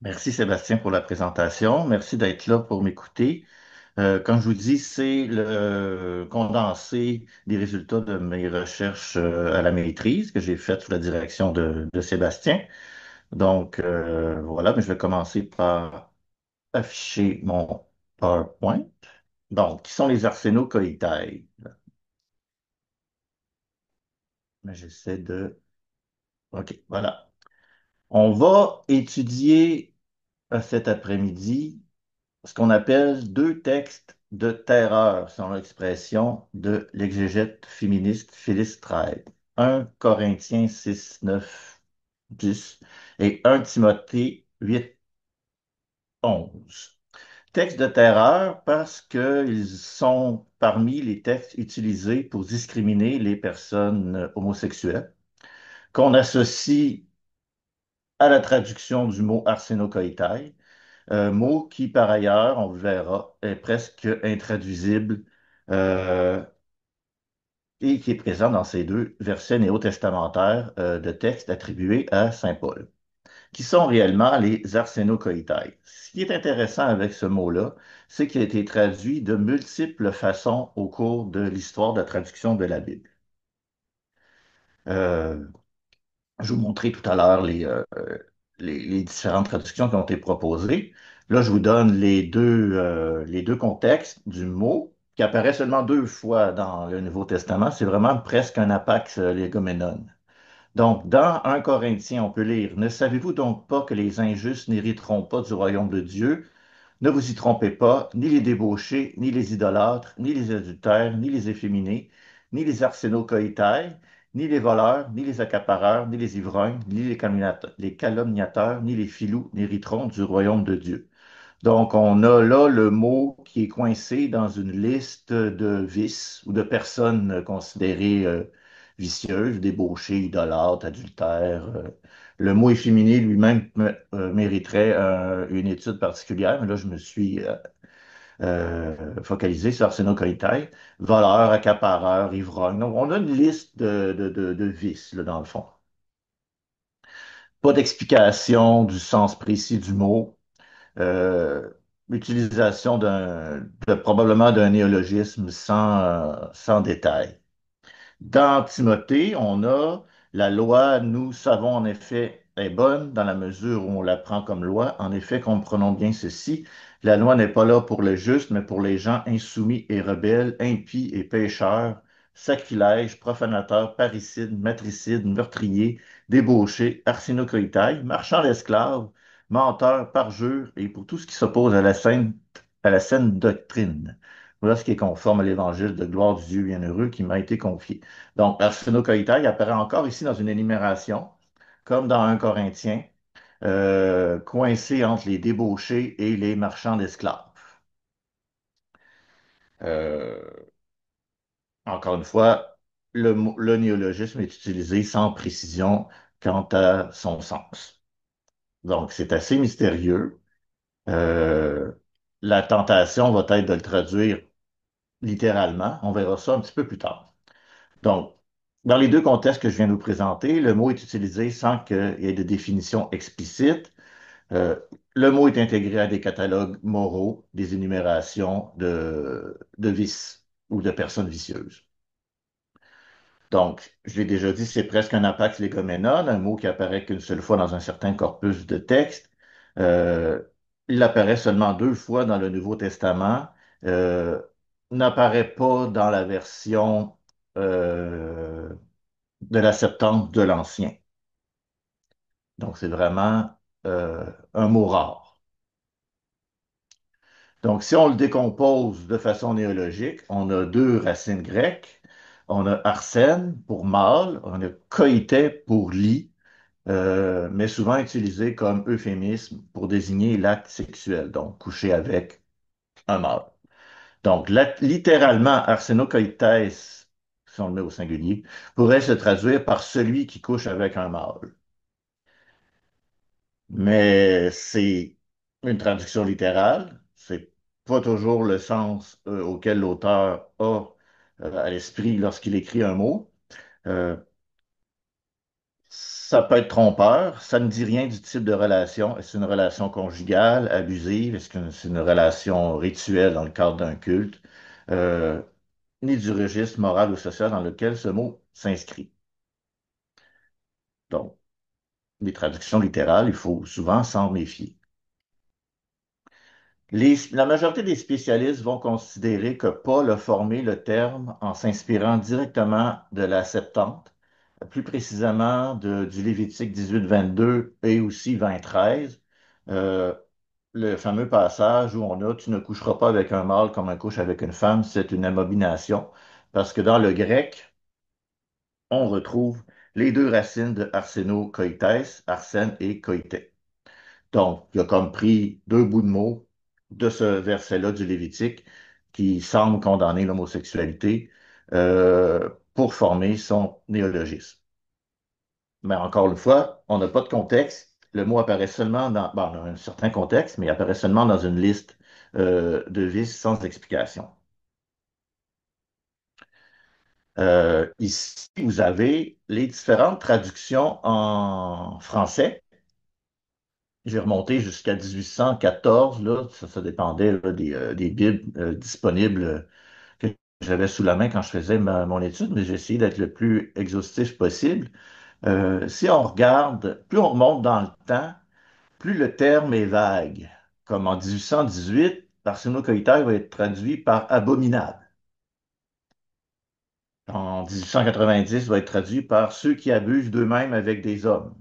Merci Sébastien pour la présentation. Merci d'être là pour m'écouter. Comme je vous dis, c'est le condensé des résultats de mes recherches à la maîtrise que j'ai faites sous la direction de Sébastien. Donc voilà, mais je vais commencer par afficher mon PowerPoint. Donc, qui sont les arsénaux colitaires? Mais j'essaie de... OK, voilà. On va étudier cet après-midi ce qu'on appelle deux textes de terreur, selon l'expression de l'exégète féministe Phyllis Treib. Un Corinthiens 6, 9, 10 et un Timothée 8, 11. Textes de terreur parce qu'ils sont parmi les textes utilisés pour discriminer les personnes homosexuelles, qu'on associe à la traduction du mot arsenokoitai, mot qui, par ailleurs, on le verra, est presque intraduisible euh, et qui est présent dans ces deux versets néo-testamentaires de textes attribués à Saint Paul, qui sont réellement les arsenokoitai. Ce qui est intéressant avec ce mot-là, c'est qu'il a été traduit de multiples façons au cours de l'histoire de la traduction de la Bible. Euh, Je vous montrais tout à l'heure les différentes traductions qui ont été proposées. Là, je vous donne les deux contextes du mot qui apparaît seulement deux fois dans le Nouveau Testament. C'est vraiment presque un apax légoménon. Donc, dans 1 Corinthiens, on peut lire, ne savez-vous donc pas que les injustes n'hériteront pas du royaume de Dieu? Ne vous y trompez pas, ni les débauchés, ni les idolâtres, ni les adultères, ni les efféminés, ni les arsénocoïtaires, ni les voleurs, ni les accapareurs, ni les ivrognes, ni les calomniateurs, ni les filous n'hériteront du royaume de Dieu. Donc, on a là le mot qui est coincé dans une liste de vices ou de personnes considérées vicieuses, débauchées, idolâtres, adultères. Le mot efféminé lui-même mériterait une étude particulière, mais là, je me suis focalisé sur Arsenault Coïtail, voleur, accapareur, ivrogne. Donc, on a une liste de vices, là, dans le fond. Pas d'explication du sens précis du mot. euh, L'utilisation probablement d'un néologisme sans détail. Dans Timothée, on a la loi, nous savons en effet, est bonne dans la mesure où on la prend comme loi. En effet, comprenons bien ceci, la loi n'est pas là pour le juste, mais pour les gens insoumis et rebelles, impies et pécheurs, sacrilèges, profanateurs, parricides, matricides, meurtriers, débauchés, arsinocoïtailles, marchands d'esclaves, menteurs, parjures et pour tout ce qui s'oppose à la saine doctrine. Voilà ce qui est conforme à l'évangile de gloire du Dieu bienheureux qui m'a été confié. Donc, arsenokoitai apparaît encore ici dans une énumération, comme dans 1 Corinthiens, coincé entre les débauchés et les marchands d'esclaves. Euh, Encore une fois, le néologisme est utilisé sans précision quant à son sens. Donc, c'est assez mystérieux. Euh, la tentation va être de le traduire littéralement. On verra ça un petit peu plus tard. Donc, dans les deux contextes que je viens de vous présenter, le mot est utilisé sans qu'il y ait de définition explicite. Euh, le mot est intégré à des catalogues moraux, des énumérations de vices ou de personnes vicieuses. Donc, je l'ai déjà dit, c'est presque un apax legomenon, un mot qui apparaît qu'une seule fois dans un certain corpus de texte. Euh, il apparaît seulement deux fois dans le Nouveau Testament, euh, n'apparaît pas dans la version euh, de la Septante de l'Ancien. Donc, c'est vraiment un mot rare. Donc, si on le décompose de façon néologique, on a deux racines grecques. On a arsène pour mâle, on a koité pour lit, mais souvent utilisé comme euphémisme pour désigner l'acte sexuel, donc coucher avec un mâle. Donc, littéralement, arsenokoites, si on le met au singulier, pourrait se traduire par celui qui couche avec un mâle. Mais c'est une traduction littérale. C'est pas toujours le sens auquel l'auteur a à l'esprit lorsqu'il écrit un mot. Euh, Ça peut être trompeur. Ça ne dit rien du type de relation. Est-ce une relation conjugale, abusive? Est-ce que c'est une relation rituelle dans le cadre d'un culte? Euh, Ni du registre moral ou social dans lequel ce mot s'inscrit. Donc, les traductions littérales, il faut souvent s'en méfier. La majorité des spécialistes vont considérer que Paul a formé le terme en s'inspirant directement de la Septante, plus précisément du Lévitique 18-22 et aussi 20-13, euh, le fameux passage où on a Tu ne coucheras pas avec un mâle comme un couche avec une femme, c'est une abomination, parce que dans le grec, on retrouve les deux racines de arseno koites, arsène et koité. Donc, il a comme pris deux bouts de mots de ce verset-là du Lévitique qui semble condamner l'homosexualité pour former son néologisme. Mais encore une fois, on n'a pas de contexte. Le mot apparaît seulement dans, bon, on a un certain contexte, mais il apparaît seulement dans une liste de vices sans explication. Ici, vous avez les différentes traductions en français. J'ai remonté jusqu'à 1814, là, ça dépendait là, des Bibles disponibles que j'avais sous la main quand je faisais mon étude, mais j'ai essayé d'être le plus exhaustif possible. Si on regarde, plus on remonte dans le temps, plus le terme est vague. Comme en 1818, Arsène Coïtaï va être traduit par abominable. En 1890, va être traduit par ceux qui abusent d'eux-mêmes avec des hommes.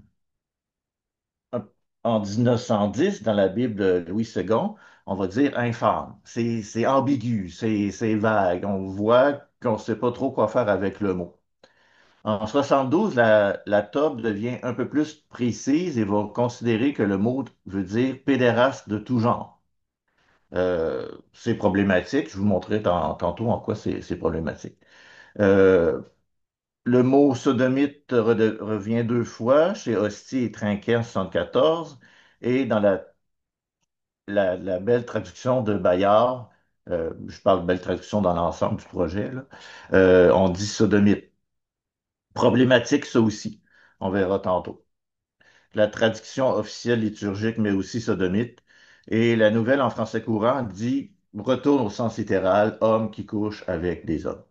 En 1910, dans la Bible de Louis II, on va dire infâme. C'est ambigu, c'est vague. On voit qu'on ne sait pas trop quoi faire avec le mot. En 72, la TOB devient un peu plus précise et va considérer que le mot veut dire pédéraste de tout genre. C'est problématique. Je vous montrerai tantôt en quoi c'est problématique. Euh, le mot sodomite revient deux fois chez Hostie et Trinquet en 74 et dans la belle traduction de Bayard, je parle de belle traduction dans l'ensemble du projet, là, on dit sodomite. Problématique, ça aussi. On verra tantôt. La traduction officielle liturgique, mais aussi sodomite. Et la nouvelle en français courant dit retourne au sens littéral, homme qui couche avec des hommes.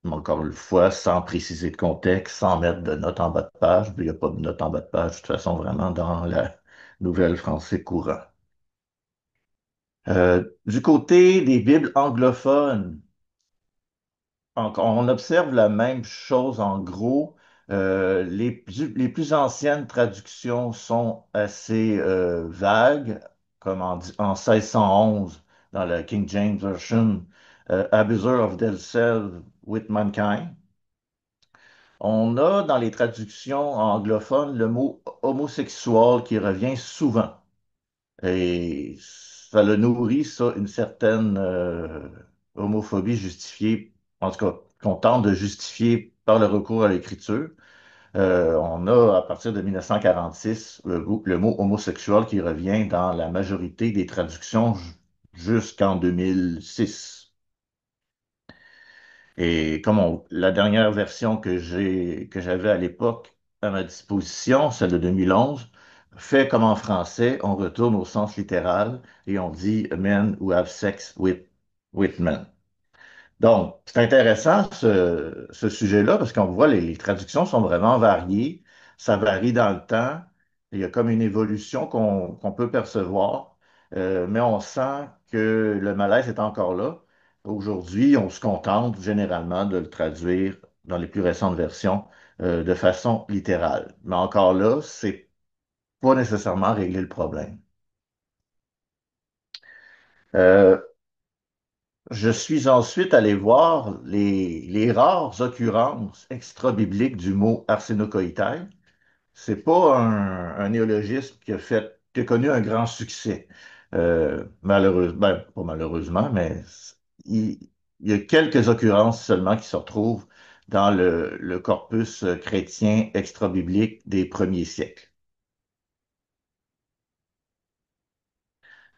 Mais encore une fois, sans préciser de contexte, sans mettre de note en bas de page. Il n'y a pas de note en bas de page, de toute façon, vraiment, dans la nouvelle français courant. Du côté des Bibles anglophones, on observe la même chose en gros. Les plus anciennes traductions sont assez vagues, comme en 1611 dans la King James Version, Abuser of themselves with mankind. On a dans les traductions anglophones le mot homosexuel qui revient souvent. Et ça le nourrit, ça, une certaine homophobie justifiée, en tout cas, qu'on tente de justifier par le recours à l'écriture. On a, à partir de 1946, le mot homosexuel qui revient dans la majorité des traductions jusqu'en 2006. Et comme la dernière version que j'avais à l'époque à ma disposition, celle de 2011, fait comme en français, on retourne au sens littéral et on dit men who have sex with men. Donc, c'est intéressant ce sujet-là parce qu'on voit les traductions sont vraiment variées, ça varie dans le temps, il y a comme une évolution qu'on peut percevoir, mais on sent que le malaise est encore là. Aujourd'hui, on se contente généralement de le traduire dans les plus récentes versions de façon littérale. Mais encore là, c'est pas nécessairement régler le problème. Euh, Je suis ensuite allé voir les rares occurrences extra-bibliques du mot arsenokoitai. C'est pas un néologisme qui a connu un grand succès. Malheureusement, ben, pas malheureusement, mais il, il y a quelques occurrences seulement qui se retrouvent dans le corpus chrétien extra-biblique des premiers siècles.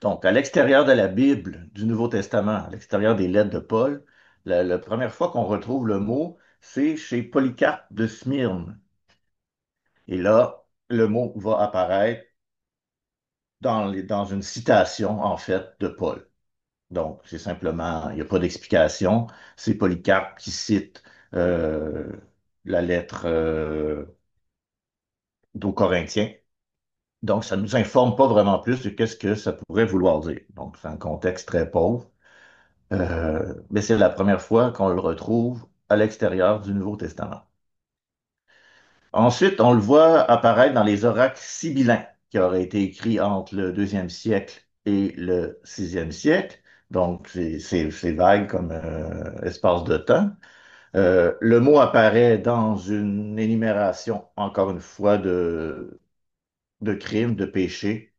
Donc, à l'extérieur de la Bible du Nouveau Testament, à l'extérieur des lettres de Paul, la première fois qu'on retrouve le mot, c'est chez Polycarpe de Smyrne. Et là, le mot va apparaître dans une citation, en fait, de Paul. Donc, c'est simplement, il n'y a pas d'explication. C'est Polycarpe qui cite euh, la lettre d'aux Corinthiens. Donc, ça ne nous informe pas vraiment plus de qu'est-ce que ça pourrait vouloir dire. Donc, c'est un contexte très pauvre. Mais c'est la première fois qu'on le retrouve à l'extérieur du Nouveau Testament. Ensuite, on le voit apparaître dans les oracles sibyllins qui auraient été écrits entre le deuxième siècle et le sixième siècle. Donc, c'est vague comme espace de temps. Le mot apparaît dans une énumération, encore une fois, de crimes, de péchés.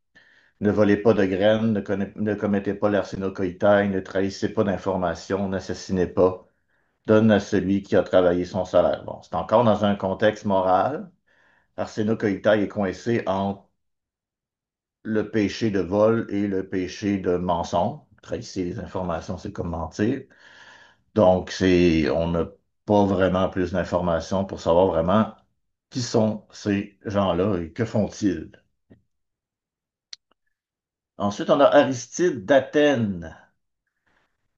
Ne volez pas de graines, ne commettez pas l'arsenokoïtaï, ne trahissez pas d'informations, n'assassinez pas, donne à celui qui a travaillé son salaire. Bon, c'est encore dans un contexte moral. Arsenokoïtaï est coincé entre le péché de vol et le péché de mensonge. Trahissez les informations, c'est comme mentir. Donc, on n'a pas vraiment plus d'informations pour savoir vraiment qui sont ces gens-là et que font-ils. Ensuite, on a Aristide d'Athènes.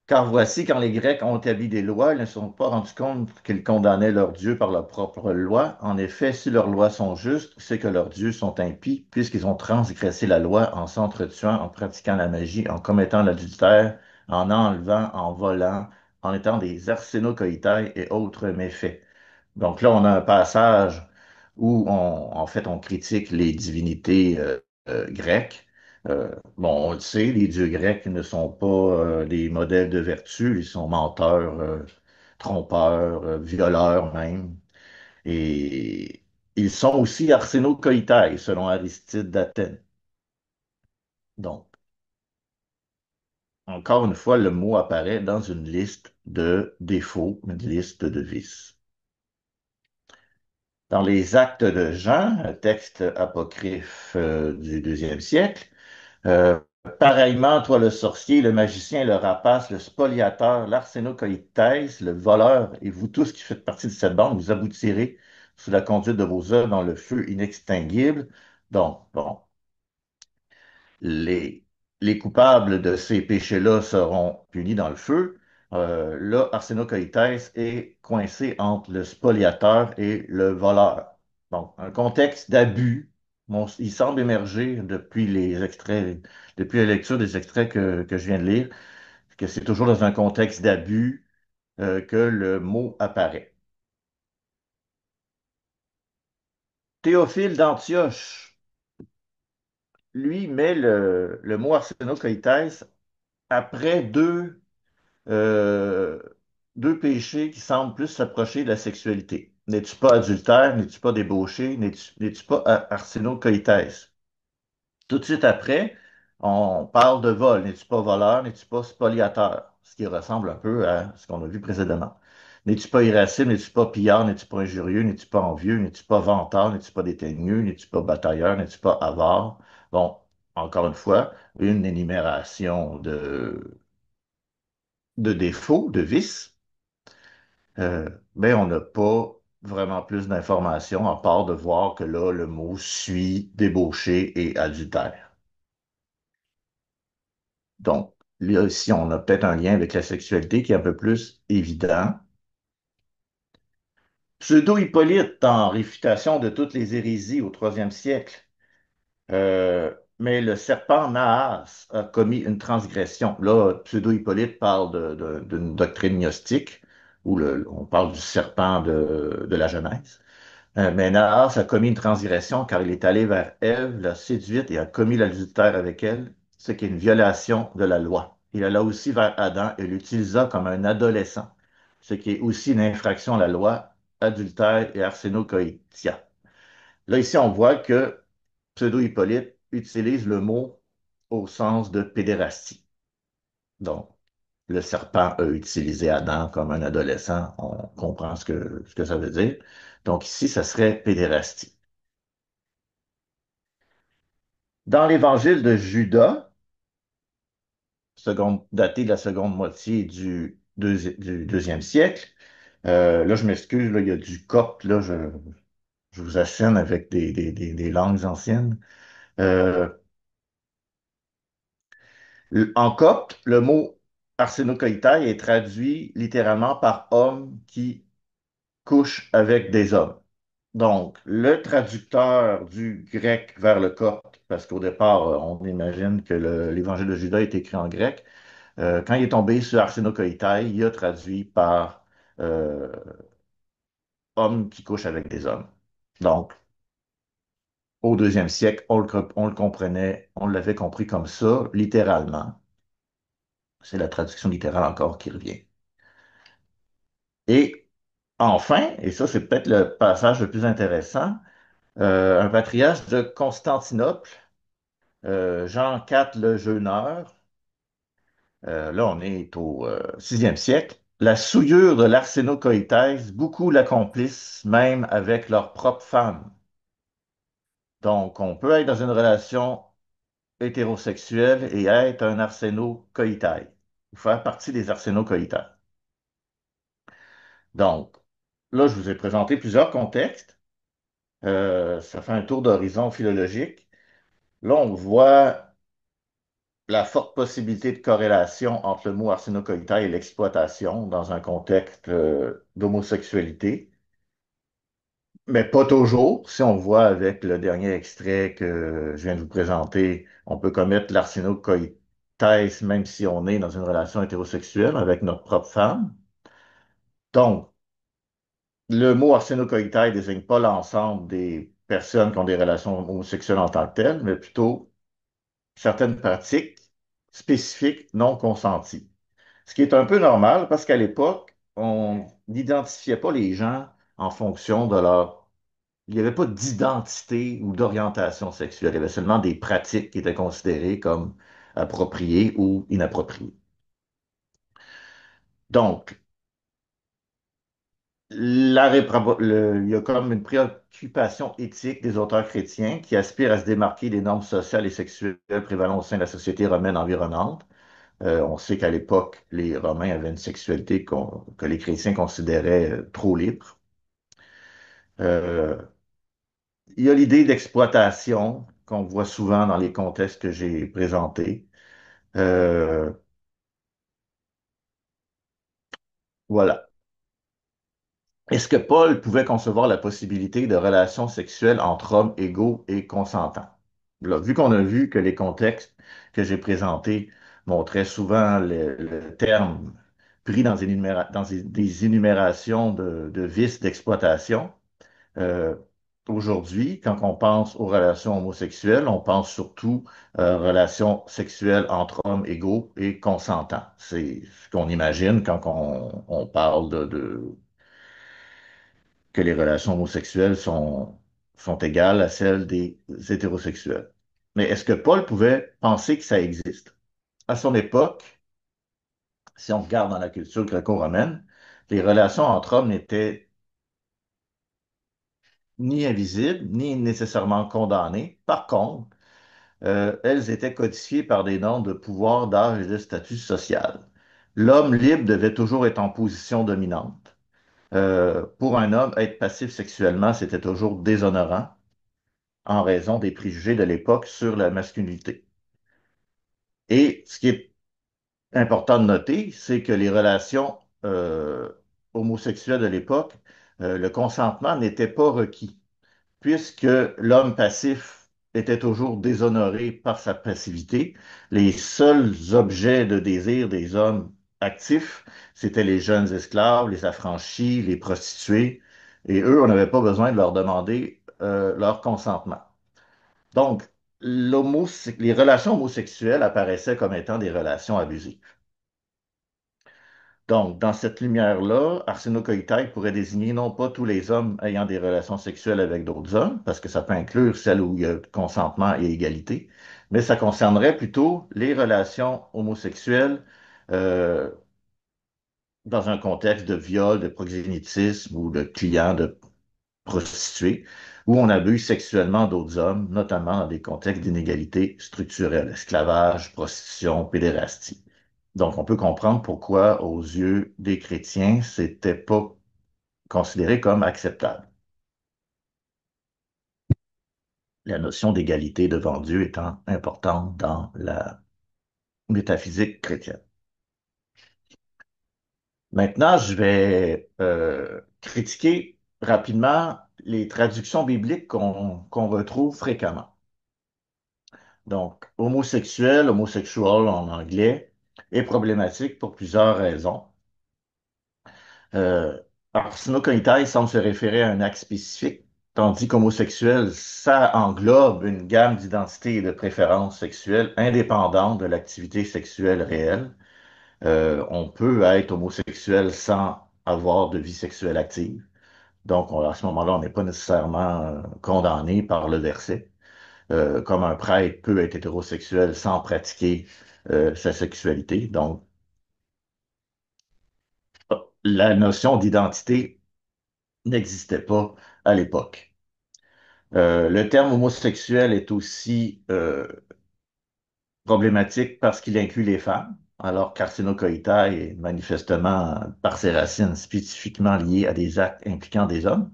Car voici, quand les Grecs ont établi des lois, ils ne se sont pas rendus compte qu'ils condamnaient leurs dieux par leurs propres lois. En effet, si leurs lois sont justes, c'est que leurs dieux sont impies, puisqu'ils ont transgressé la loi en s'entretuant, en pratiquant la magie, en commettant l'adultère, en enlevant, en volant, en étant des arsénocoïtailles et autres méfaits. Donc là, on a un passage où en fait, on critique les divinités grecques. Bon, on le sait, les dieux grecs ne sont pas des modèles de vertu, ils sont menteurs, trompeurs, violeurs même. Et ils sont aussi arsénocoïtailles, selon Aristide d'Athènes. Donc, encore une fois, le mot apparaît dans une liste de défauts, une liste de vices. Dans les Actes de Jean, un texte apocryphe du deuxième siècle, euh, pareillement, toi le sorcier, le magicien, le rapace, le spoliateur, l'arsénocoïtès, le voleur, et vous tous qui faites partie de cette bande, vous aboutirez sous la conduite de vos œuvres dans le feu inextinguible. Donc, bon, les, les coupables de ces péchés-là seront punis dans le feu. Là, Arsenokoïtès est coincé entre le spoliateur et le voleur. Donc, un contexte d'abus. Bon, il semble émerger depuis les extraits, depuis la lecture des extraits que je viens de lire, que c'est toujours dans un contexte d'abus que le mot apparaît. Théophile d'Antioche, lui, met le mot Arsenokoïtès après euh, deux péchés qui semblent plus s'approcher de la sexualité. N'es-tu pas adultère? N'es-tu pas débauché? N'es-tu pas arsenokoïtès? Tout de suite après, on parle de vol. N'es-tu pas voleur? N'es-tu pas spoliateur? Ce qui ressemble un peu à ce qu'on a vu précédemment. N'es-tu pas irascible? N'es-tu pas pillard? N'es-tu pas injurieux? N'es-tu pas envieux? N'es-tu pas vantard? N'es-tu pas dédaigneux? N'es-tu pas batailleur? N'es-tu pas avare? Bon, encore une fois, une énumération de défauts, de vices. Mais on n'a pas vraiment plus d'informations à part de voir que là, le mot suit débauché et adultère. Donc, là, ici, on a peut-être un lien avec la sexualité qui est un peu plus évident. Pseudo-Hippolyte, en réfutation de toutes les hérésies au troisième siècle, mais le serpent Naas a commis une transgression. Là, Pseudo-Hippolyte parle d'une doctrine gnostique, où on parle du serpent de la Genèse. Mais Naas a commis une transgression car il est allé vers Ève, l'a séduite et a commis l'adultère avec elle, ce qui est une violation de la loi. Il alla aussi vers Adam et l'utilisa comme un adolescent, ce qui est aussi une infraction à la loi, adultère et arsenokoitia. Là, ici, on voit que Pseudo-Hippolyte utilise le mot au sens de pédérastie. Donc, le serpent a utilisé Adam comme un adolescent, on comprend ce que ça veut dire. Donc ici, ça serait pédérastie. Dans l'évangile de Judas, daté de la seconde moitié du deuxième siècle, là, je m'excuse, là, il y a du copte, là, Je vous assène avec des langues anciennes. Euh, En copte, le mot arsenokoitai est traduit littéralement par homme qui couche avec des hommes. Donc, le traducteur du grec vers le copte, parce qu'au départ, on imagine que l'évangile de Judas est écrit en grec, quand il est tombé sur arsenokoitai, il a traduit par euh, homme qui couche avec des hommes. Donc, au deuxième siècle, on le comprenait, on l'avait compris comme ça, littéralement. C'est la traduction littérale encore qui revient. Et enfin, et ça c'est peut-être le passage le plus intéressant, un patriarche de Constantinople, Jean IV le Jeûneur, là on est au VIe siècle, la souillure de l'arsénocoïtès, beaucoup l'accomplissent même avec leurs propres femmes. Donc on peut être dans une relation hétérosexuelle et être un arsénocoïtès, ou faire partie des arsénocoïtès. Donc, là, je vous ai présenté plusieurs contextes. Ça fait un tour d'horizon philologique. Là, on voit la forte possibilité de corrélation entre le mot arsenocoïta et l'exploitation dans un contexte d'homosexualité, mais pas toujours. Si on voit avec le dernier extrait que je viens de vous présenter, on peut commettre l'arsenocoïtesse même si on est dans une relation hétérosexuelle avec notre propre femme. Donc, le mot arsenocoïtae désigne pas l'ensemble des personnes qui ont des relations homosexuelles en tant que telles, mais plutôt certaines pratiques spécifiques non consenties. Ce qui est un peu normal parce qu'à l'époque, on n'identifiait pas les gens en fonction de leur... Il n'y avait pas d'identité ou d'orientation sexuelle. Il y avait seulement des pratiques qui étaient considérées comme appropriées ou inappropriées. Donc, il y a comme une préoccupation éthique des auteurs chrétiens qui aspirent à se démarquer des normes sociales et sexuelles prévalant au sein de la société romaine environnante. On sait qu'à l'époque, les Romains avaient une sexualité que les chrétiens considéraient trop libre. Euh, il y a l'idée d'exploitation qu'on voit souvent dans les contextes que j'ai présentés. Euh, voilà. Est-ce que Paul pouvait concevoir la possibilité de relations sexuelles entre hommes égaux et consentants? Là, vu qu'on a vu que les contextes que j'ai présentés montraient souvent le terme pris dans, des énumérations de vices d'exploitation, euh, aujourd'hui, quand on pense aux relations homosexuelles, on pense surtout relations sexuelles entre hommes égaux et consentants. C'est ce qu'on imagine quand on parle que les relations homosexuelles sont égales à celles des hétérosexuels. Mais est-ce que Paul pouvait penser que ça existe? À son époque, si on regarde dans la culture gréco-romaine, les relations entre hommes n'étaient ni invisibles, ni nécessairement condamnées. Par contre, elles étaient codifiées par des normes de pouvoir, d'âge et de statut social. L'homme libre devait toujours être en position dominante. Pour un homme, être passif sexuellement, c'était toujours déshonorant en raison des préjugés de l'époque sur la masculinité. Et ce qui est important de noter, c'est que les relations homosexuelles de l'époque, le consentement n'était pas requis, puisque l'homme passif était toujours déshonoré par sa passivité. Les seuls objets de désir des hommes actifs, c'était les jeunes esclaves, les affranchis, les prostituées, et eux, on n'avait pas besoin de leur demander leur consentement. Donc, les relations homosexuelles apparaissaient comme étant des relations abusives. Donc, dans cette lumière-là, arsenokoitai pourrait désigner non pas tous les hommes ayant des relations sexuelles avec d'autres hommes, parce que ça peut inclure celles où il y a consentement et égalité, mais ça concernerait plutôt les relations homosexuelles euh, dans un contexte de viol, de proxénétisme ou de clients de prostituées, où on abuse sexuellement d'autres hommes, notamment dans des contextes d'inégalité structurelle, esclavage, prostitution, pédérastie. Donc, on peut comprendre pourquoi, aux yeux des chrétiens, c'était pas considéré comme acceptable. la notion d'égalité devant Dieu étant importante dans la métaphysique chrétienne. Maintenant, je vais critiquer rapidement les traductions bibliques qu'on retrouve fréquemment. Donc, homosexuel, homosexual en anglais, est problématique pour plusieurs raisons. Euh, Arsenokoitai semble se référer à un acte spécifique, tandis qu'homosexuel, ça englobe une gamme d'identités et de préférences sexuelles indépendantes de l'activité sexuelle réelle. On peut être homosexuel sans avoir de vie sexuelle active. Donc, à ce moment-là, on n'est pas nécessairement condamné par le verset. Comme un prêtre peut être hétérosexuel sans pratiquer sa sexualité. Donc, la notion d'identité n'existait pas à l'époque. Le terme homosexuel est aussi problématique parce qu'il inclut les femmes, alors qu'arsenokoitai est manifestement, par ses racines, spécifiquement lié à des actes impliquant des hommes.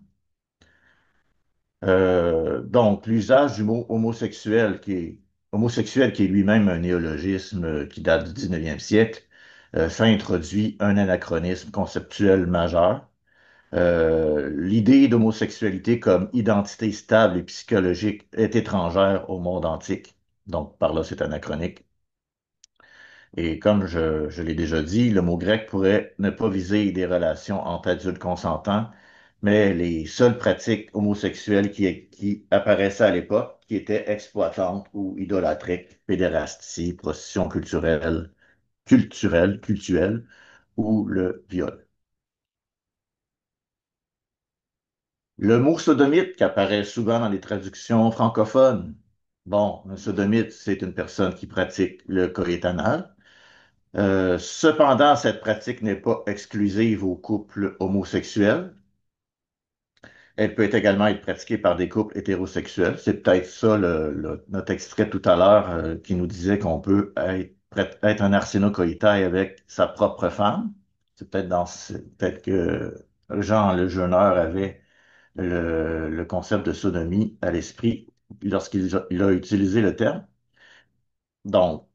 Donc, l'usage du mot homosexuel, qui est lui-même un néologisme qui date du 19e siècle, ça introduit un anachronisme conceptuel majeur. L'idée d'homosexualité comme identité stable et psychologique est étrangère au monde antique. Donc, par là, c'est anachronique. Et comme je l'ai déjà dit, le mot grec pourrait ne pas viser des relations entre adultes consentants, mais les seules pratiques homosexuelles qui apparaissaient à l'époque, qui étaient exploitantes ou idolâtriques, pédérastie, prostitution cultuelle ou le viol. Le mot sodomite qui apparaît souvent dans les traductions francophones. Bon, un sodomite, c'est une personne qui pratique le coït anal. Cependant, cette pratique n'est pas exclusive aux couples homosexuels. Elle peut également être pratiquée par des couples hétérosexuels. C'est peut-être ça notre extrait tout à l'heure qui nous disait qu'on peut être un arsenokoïtaï avec sa propre femme. C'est peut-être que Jean le Jeuneur avait le concept de sodomie à l'esprit il a utilisé le terme. Donc,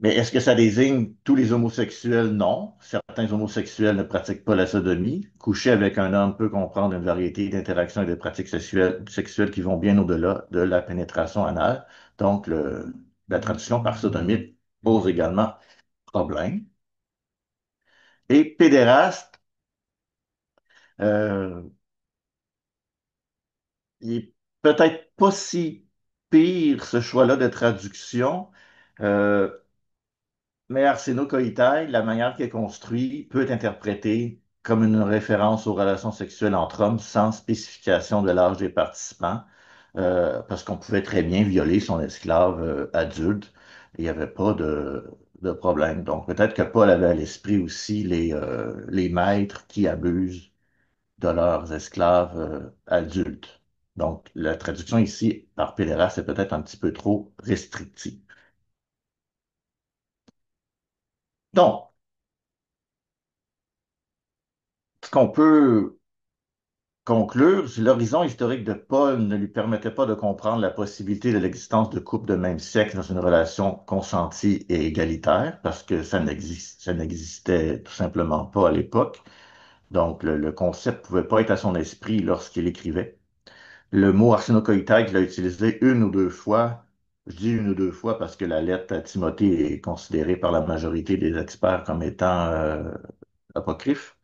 mais est-ce que ça désigne tous les homosexuels? Non. Certains homosexuels ne pratiquent pas la sodomie. Coucher avec un homme peut comprendre une variété d'interactions et de pratiques sexuelles qui vont bien au-delà de la pénétration anale. Donc, la traduction par sodomite pose également problème. Et pédéraste, euh, il est peut-être pas si pire ce choix-là de traduction. Euh, Mais Arseno Koïtaï, la manière qu'il est construit, peut être interprétée comme une référence aux relations sexuelles entre hommes sans spécification de l'âge des participants, parce qu'on pouvait très bien violer son esclave adulte et il n'y avait pas de problème. Donc peut-être que Paul avait à l'esprit aussi les maîtres qui abusent de leurs esclaves adultes. Donc la traduction ici par pédéraste est peut-être un petit peu trop restrictive. Donc, ce qu'on peut conclure, l'horizon historique de Paul ne lui permettait pas de comprendre la possibilité de l'existence de couples de même sexe dans une relation consentie et égalitaire, parce que ça n'existait tout simplement pas à l'époque. Donc, le concept pouvait pas être à son esprit lorsqu'il écrivait. Le mot arsenokoïtaï qu'il a utilisé une ou deux fois, je dis une ou deux fois parce que la lettre à Timothée est considérée par la majorité des experts comme étant apocryphe,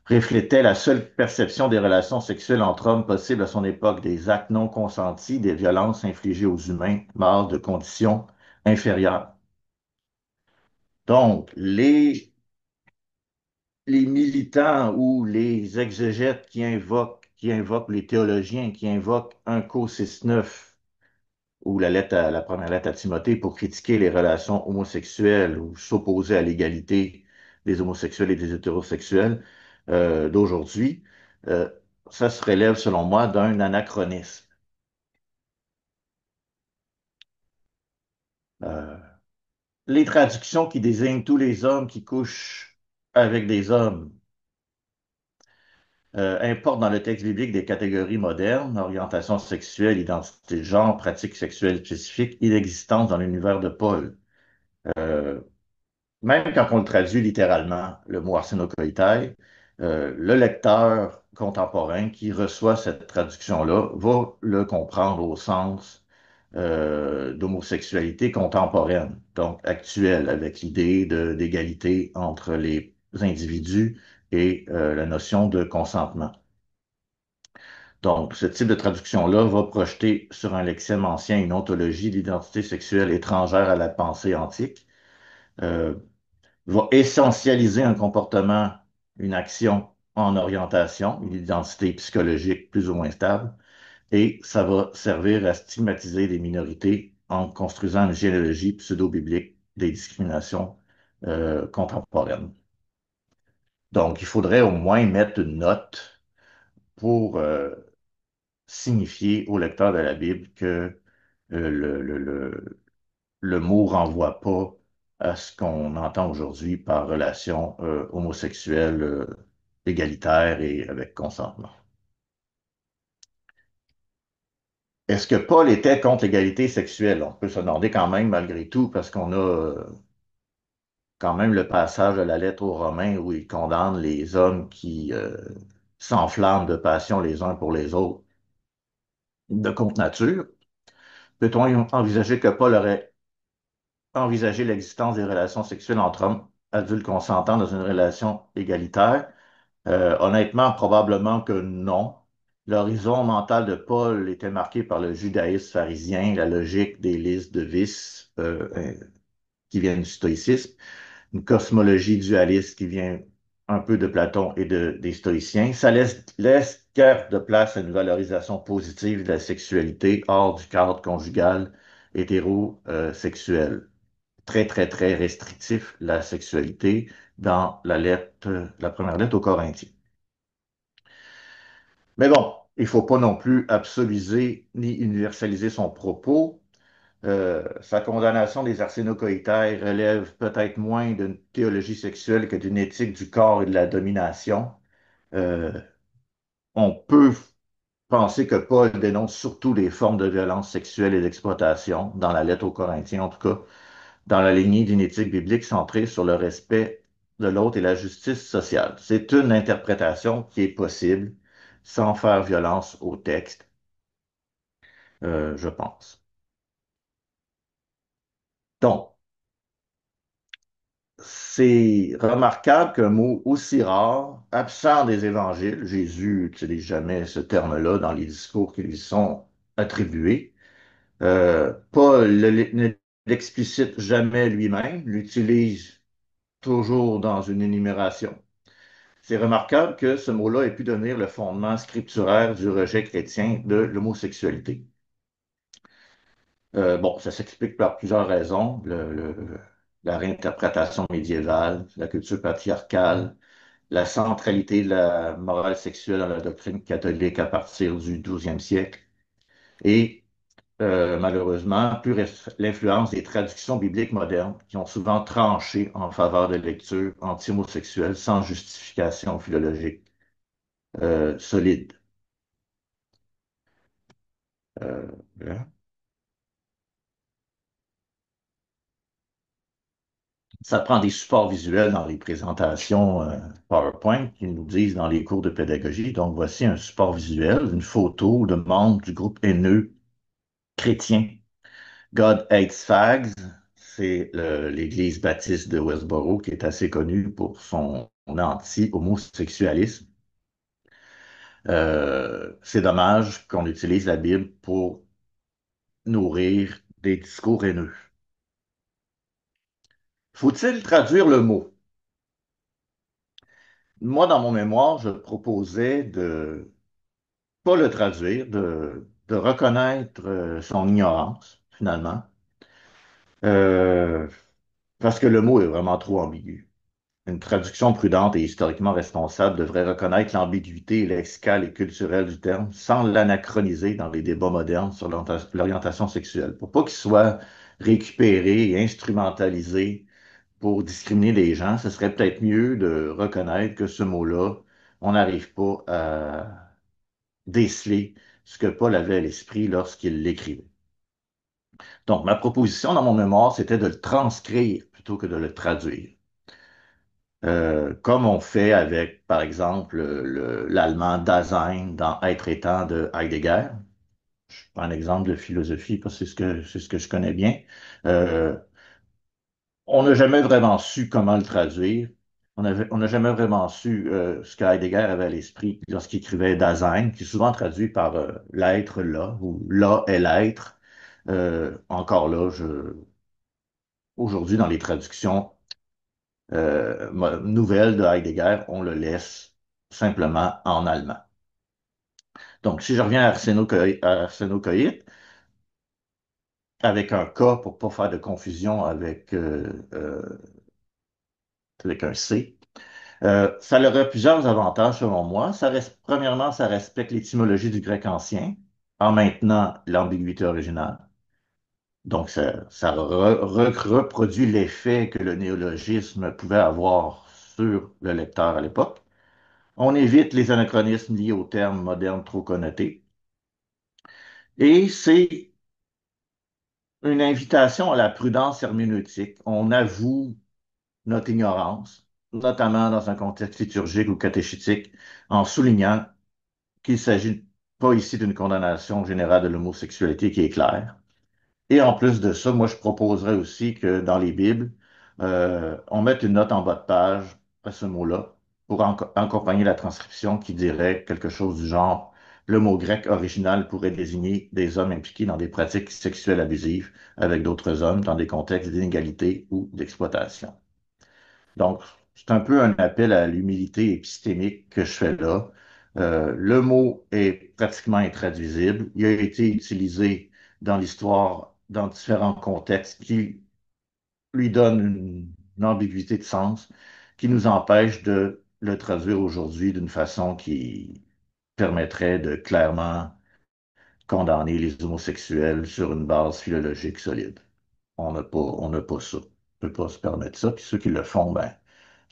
reflétait la seule perception des relations sexuelles entre hommes possibles à son époque, des actes non consentis, des violences infligées aux humains, morts de conditions inférieures. Donc, les militants ou les exégètes qui invoquent les théologiens, qui invoquent un co 6-9 ou la première lettre à Timothée pour critiquer les relations homosexuelles ou s'opposer à l'égalité des homosexuels et des hétérosexuels d'aujourd'hui, euh, ça se relève, selon moi, d'un anachronisme. Euh, les traductions qui désignent tous les hommes qui couchent avec des hommes importe dans le texte biblique des catégories modernes, orientation sexuelle, identité de genre, pratique sexuelle spécifique, inexistence dans l'univers de Paul. Euh, Même quand on le traduit littéralement, le mot arsenokoitai, le lecteur contemporain qui reçoit cette traduction-là va le comprendre au sens d'homosexualité contemporaine, donc actuelle, avec l'idée d'égalité entre les individus et la notion de consentement. Donc, ce type de traduction-là va projeter sur un lexième ancien une ontologie d'identité sexuelle étrangère à la pensée antique, euh, va essentialiser un comportement, une action en orientation, une identité psychologique plus ou moins stable, et ça va servir à stigmatiser des minorités en construisant une généalogie pseudo-biblique des discriminations contemporaines. Donc, il faudrait au moins mettre une note pour signifier au lecteur de la Bible que le mot renvoie pas à ce qu'on entend aujourd'hui par relation homosexuelle, égalitaire et avec consentement. Est-ce que Paul était contre l'égalité sexuelle? On peut se demander quand même, malgré tout, parce qu'on a quand même le passage de la lettre aux Romains où il condamne les hommes qui s'enflamment de passion les uns pour les autres de contre nature. Peut-on envisager que Paul aurait envisagé l'existence des relations sexuelles entre hommes adultes consentants dans une relation égalitaire? Honnêtement, probablement que non. L'horizon mental de Paul était marqué par le judaïsme pharisien, la logique des listes de vices qui viennent du stoïcisme, une cosmologie dualiste qui vient un peu de Platon et des stoïciens. Ça laisse guère de place à une valorisation positive de la sexualité hors du cadre conjugal hétérosexuel. Très, très, très restrictif, la sexualité, dans la première lettre aux Corinthiens. Mais bon, il ne faut pas non plus absoluser ni universaliser son propos. Sa condamnation des arsénocoïtaires relève peut-être moins d'une théologie sexuelle que d'une éthique du corps et de la domination. Euh, on peut penser que Paul dénonce surtout les formes de violence sexuelle et d'exploitation, dans la lettre aux Corinthiens en tout cas, dans la lignée d'une éthique biblique centrée sur le respect de l'autre et la justice sociale. C'est une interprétation qui est possible sans faire violence au texte, je pense. Donc, c'est remarquable qu'un mot aussi rare, absent des évangiles, Jésus n'utilise jamais ce terme-là dans les discours qui lui sont attribués. Paul ne l'explicite jamais lui-même, l'utilise toujours dans une énumération. C'est remarquable que ce mot-là ait pu devenir le fondement scripturaire du rejet chrétien de l'homosexualité. Bon, ça s'explique par plusieurs raisons. La réinterprétation médiévale, la culture patriarcale, la centralité de la morale sexuelle dans la doctrine catholique à partir du 12e siècle et malheureusement, plus l'influence des traductions bibliques modernes qui ont souvent tranché en faveur de lectures anti-homosexuelles sans justification philologique solide. Euh, hein. Ça prend des supports visuels dans les présentations PowerPoint qu'ils nous disent dans les cours de pédagogie. Donc, voici un support visuel, une photo de membres du groupe haineux chrétien God Hates Fags. C'est l'église baptiste de Westboro qui est assez connue pour son anti-homosexualisme. C'est dommage qu'on utilise la Bible pour nourrir des discours haineux. Faut-il traduire le mot? Moi, dans mon mémoire, je proposais de pas le traduire, de reconnaître son ignorance, finalement, euh, parce que le mot est vraiment trop ambigu. Une traduction prudente et historiquement responsable devrait reconnaître l'ambiguïté lexicale et culturelle du terme sans l'anachroniser dans les débats modernes sur l'orientation sexuelle, pour pas qu'il soit récupéré et instrumentalisé pour discriminer les gens. Ce serait peut-être mieux de reconnaître que ce mot-là on n'arrive pas à déceler ce que Paul avait à l'esprit lorsqu'il l'écrivait. Donc, ma proposition dans mon mémoire, c'était de le transcrire plutôt que de le traduire. Comme on fait avec, par exemple, l'allemand Dasein dans Être et temps de Heidegger. Je prends un exemple de philosophie parce que c'est ce que je connais bien. Euh, on n'a jamais vraiment su comment le traduire. On n'a jamais vraiment su ce que Heidegger avait à l'esprit lorsqu'il écrivait Dasein, qui est souvent traduit par l'être là, ou là est l'être. Encore là, aujourd'hui, dans les traductions nouvelles de Heidegger, on le laisse simplement en allemand. Donc, si je reviens à Arsène avec un K pour pas faire de confusion avec un C. Ça aurait plusieurs avantages selon moi. Premièrement, ça respecte l'étymologie du grec ancien en maintenant l'ambiguïté originale. Donc, ça reproduit l'effet que le néologisme pouvait avoir sur le lecteur à l'époque. On évite les anachronismes liés aux termes modernes trop connotés. Et c'est une invitation à la prudence herméneutique. On avoue notre ignorance, notamment dans un contexte liturgique ou catéchétique, en soulignant qu'il ne s'agit pas ici d'une condamnation générale de l'homosexualité qui est claire. Et en plus de ça, moi, je proposerais aussi que dans les Bibles, on mette une note en bas de page à ce mot-là pour accompagner la transcription qui dirait quelque chose du genre, le mot grec original pourrait désigner des hommes impliqués dans des pratiques sexuelles abusives avec d'autres hommes dans des contextes d'inégalité ou d'exploitation. Donc, c'est un peu un appel à l'humilité épistémique que je fais là. Le mot est pratiquement intraduisible. Il a été utilisé dans l'histoire dans différents contextes qui lui donnent une ambiguïté de sens qui nous empêche de le traduire aujourd'hui d'une façon qui permettrait de clairement condamner les homosexuels sur une base philologique solide. On n'a pas ça. On ne peut pas se permettre ça. Puis ceux qui le font, ben,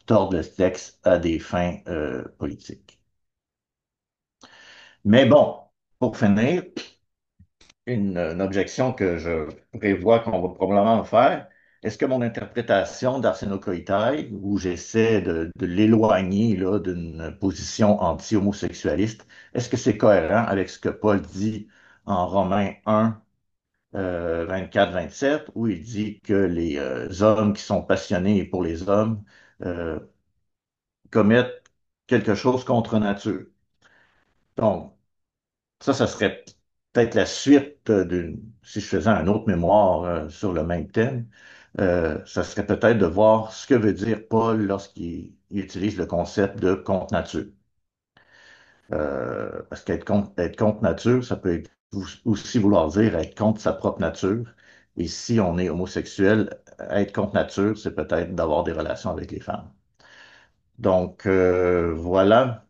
tordent le texte à des fins politiques. Mais bon, pour finir, une objection que je prévois qu'on va probablement me faire, est-ce que mon interprétation d'Arsène Coïtaï, où j'essaie de l'éloigner là, d'une position anti-homosexualiste, est-ce que c'est cohérent avec ce que Paul dit en Romains 1, 24-27, où il dit que les hommes qui sont passionnés pour les hommes euh, commettent quelque chose contre nature. Donc, ça serait peut-être la suite si je faisais un autre mémoire sur le même thème, ça serait peut-être de voir ce que veut dire Paul lorsqu'il utilise le concept de contre nature. Parce être contre nature, ça peut aussi vouloir dire être contre sa propre nature. Et si on est homosexuel, être contre nature, c'est peut-être d'avoir des relations avec les femmes. Donc, voilà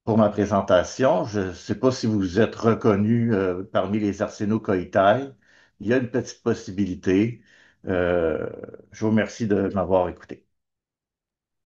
pour ma présentation. Je ne sais pas si vous êtes reconnu parmi les arsénaux Coïtail. Il y a une petite possibilité. Euh, je vous remercie de m'avoir écouté.